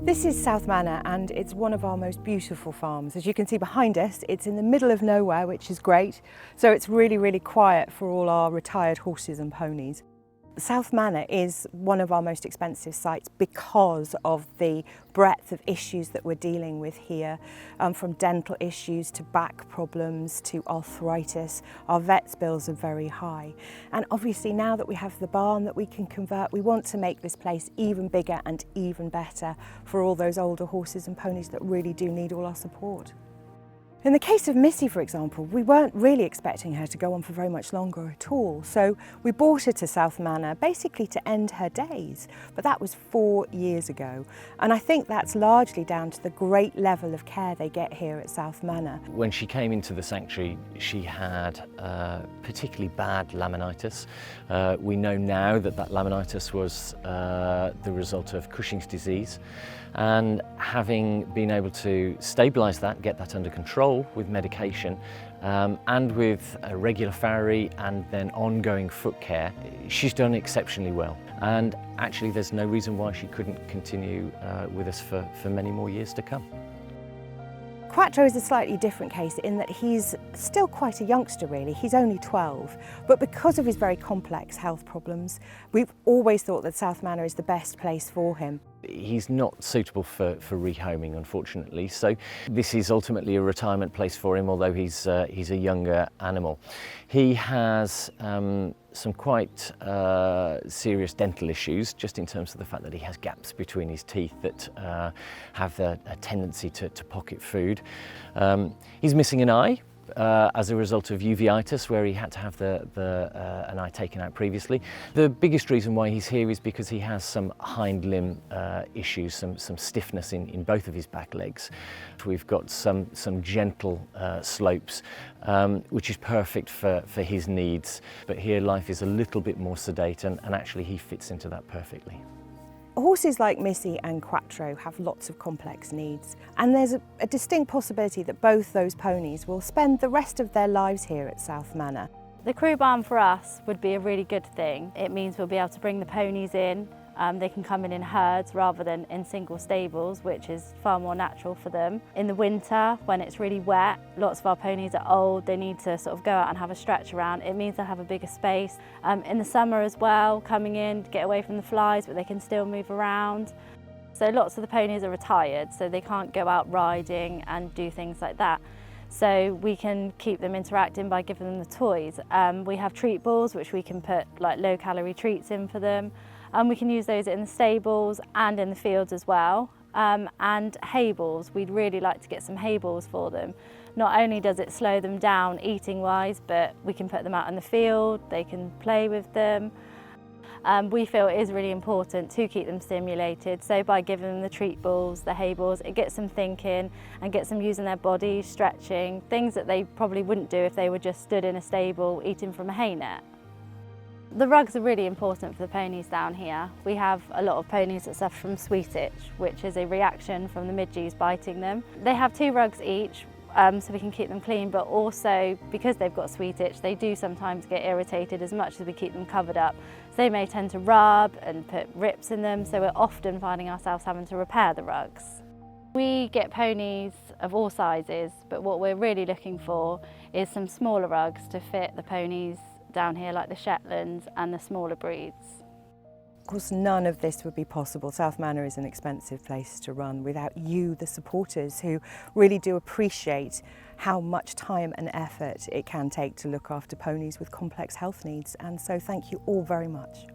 This is South Manor and it's one of our most beautiful farms. As you can see behind us, it's in the middle of nowhere, which is great. So it's really quiet for all our retired horses and ponies. South Manor is one of our most expensive sites because of the breadth of issues that we're dealing with here, from dental issues to back problems to arthritis. Our vets' bills are very high. And obviously now that we have the barn that we can convert, we want to make this place even bigger and even better for all those older horses and ponies that really do need all our support. In the case of Missie, for example, we weren't really expecting her to go on for very much longer at all. So we brought her to South Manor basically to end her days. But that was 4 years ago. And I think that's largely down to the great level of care they get here at South Manor. When she came into the sanctuary, she had particularly bad laminitis. We know now that laminitis was the result of Cushing's disease. And having been able to stabilise that, get that under control with medication and with a regular farrier and then ongoing foot care, she's done exceptionally well. And actually there's no reason why she couldn't continue with us for many more years to come. Quattro is a slightly different case in that he's still quite a youngster really, he's only 12, but because of his very complex health problems, we've always thought that South Manor is the best place for him. He's not suitable for rehoming, unfortunately, so this is ultimately a retirement place for him, although he's a younger animal. He has some quite serious dental issues, just in terms of the fact that he has gaps between his teeth that have a tendency to pocket food. He's missing an eye as a result of uveitis, where he had to have an eye taken out previously. The biggest reason why he's here is because he has some hind limb issues, some stiffness in both of his back legs. We've got some gentle slopes, which is perfect for his needs. But here life is a little bit more sedate, and actually he fits into that perfectly. Horses like Missie and Quattro have lots of complex needs, and there's a distinct possibility that both those ponies will spend the rest of their lives here at South Manor. The crew barn for us would be a really good thing. It means we'll be able to bring the ponies in. They can come in herds rather than in single stables, which is far more natural for them. In the winter, when it's really wet, lots of our ponies are old, they need to sort of go out and have a stretch around. It means they'll have a bigger space. In the summer as well, coming in to get away from the flies, but they can still move around. So lots of the ponies are retired, so they can't go out riding and do things like that. So we can keep them interacting by giving them the toys. We have treat balls, which we can put like low-calorie treats in for them. We can use those in the stables and in the fields as well. And hay balls, we'd really like to get some hay balls for them. Not only does it slow them down eating-wise, but we can put them out in the field, they can play with them. We feel it is really important to keep them stimulated, so by giving them the treat balls, the hay balls, it gets them thinking and gets them using their bodies, stretching, things that they probably wouldn't do if they were just stood in a stable eating from a hay net. The rugs are really important for the ponies down here. We have a lot of ponies that suffer from sweet itch, which is a reaction from the midges biting them. They have 2 rugs each, so we can keep them clean, but also because they've got sweet itch, they do sometimes get irritated as much as we keep them covered up. So they may tend to rub and put rips in them, so we're often finding ourselves having to repair the rugs. We get ponies of all sizes, but what we're really looking for is some smaller rugs to fit the ponies down here, like the Shetlands and the smaller breeds. Of course, none of this would be possible. South Manor is an expensive place to run without you, the supporters, who really do appreciate how much time and effort it can take to look after ponies with complex health needs. And so thank you all very much.